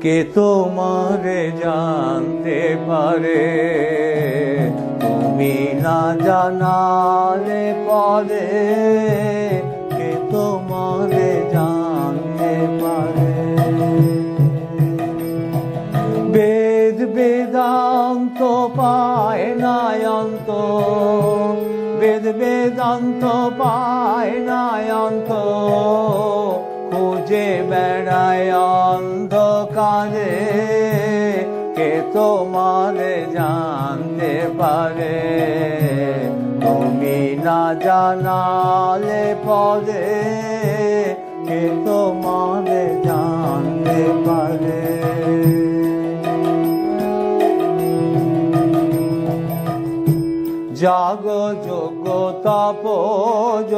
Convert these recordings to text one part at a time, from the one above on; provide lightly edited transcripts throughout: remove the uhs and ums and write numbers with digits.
কে তোমারে জানতে পারে, তুমি না জানালে পরে কে তোমারে জানতে পারে। বেদ বেদান্ত পায় না অন্ত, বেদ বেদান্ত পায় না অন্ত, খুঁজে বেড়ায় অন্ধকারে কে তোমারে জানতে পারে। তুমি না জানালে পরে কে তোমারে জানতে পারে। জাগ যোগ তপোজ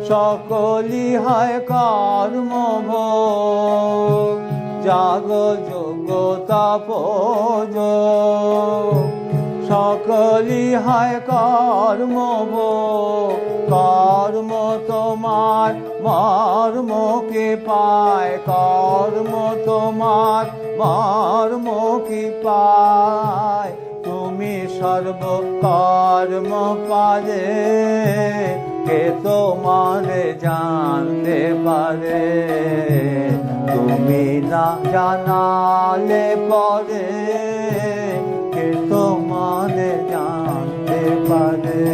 সকলি হয় কর্মভোগ, জাগ যোগ তপোজ সকলি হয় কর্মভোগ। কর্ম তোমার মর্মকে পায়, কর্ম তোমার মর্মকে পায়। তুমি সর্বকর্ম পারে কে তোমারে জানতে পারে। তুমি না জানালে পরে কে তোমারে জানতে পারে।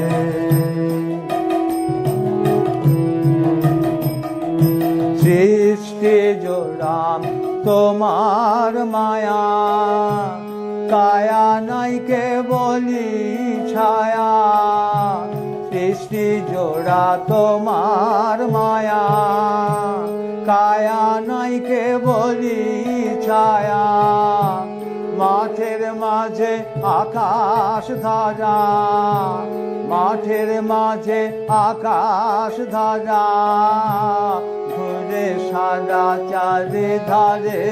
সৃষ্টি জোড়াম তোমার মায়া, কায়া নাই কেবলি ছায়া। সৃষ্টি জোড়া তোমার মায়া, কায়া নাই কেবলি ছায়া। মাঠের মাঝে আকাশ ধারা, মাঠের মাঝে আকাশ ধারা। ঘুরে সারা চারি ধারে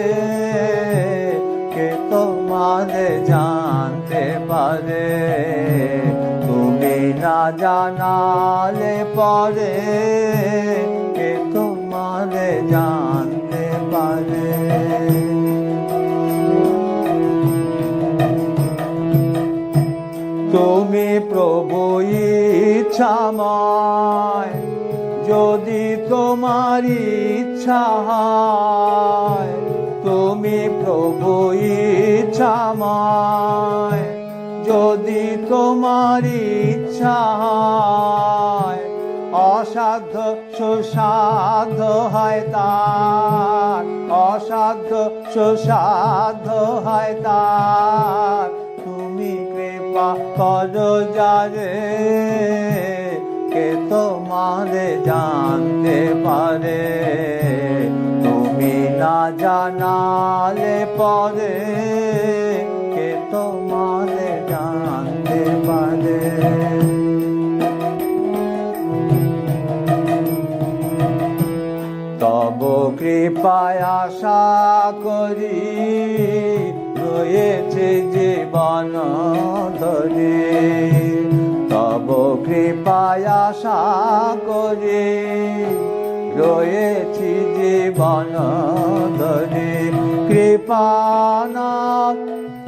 কে তোমারে জানতে পারে। তুমি না জানালে পরে কে তোমারে জানতে পারে। তুমি প্রভু ইচ্ছাময়, যদি তোমার ইচ্ছা হয়। তুমি প্রভু ইচ্ছাময়, যদি তোমার ইচ্ছা হয়। অসাধ্য সুসাধ্য হয় তার, অসাধ্য সুসাধ্য হয় তার। তুমি কৃপা করো যারে কে তোমারে জানতে পারে। তুমি না জানালে পরে কে তোমারে জানতে পারে। তব কৃপায় আশা করি রয়েছে জীবন ধরে। তব কৃপায় আশা করি রয়েছি জীবন ধরে। কৃপানাথ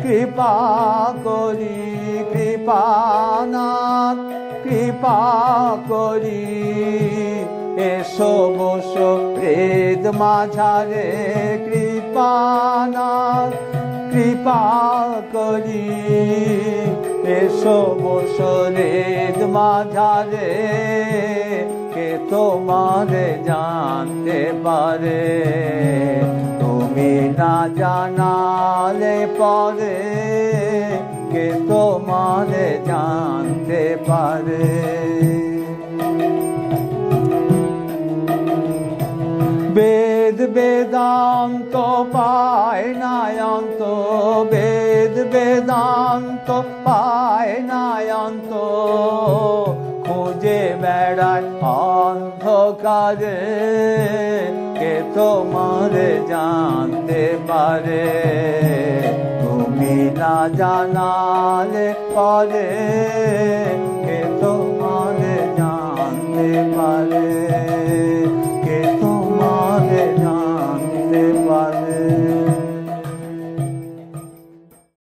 কৃপা করি, কৃপানাথ কৃপা করি। এসো বসো হৃদ মাঝারে কৃপানাথ কৃপা করি। এসো বসো হৃদ মাঝারে কে তোমারে জানতে পারে। তুমি না জানালে পরে কে তোমারে জানতে পারে। বেদ বেদান্ত পায় না অন্ত, বেদ বেদান্ত পায় না অন্ত। খুঁজে বেড়ায় অন্ধকারে কে তোমারে জানতে পারে। তুমি না জানালে পরে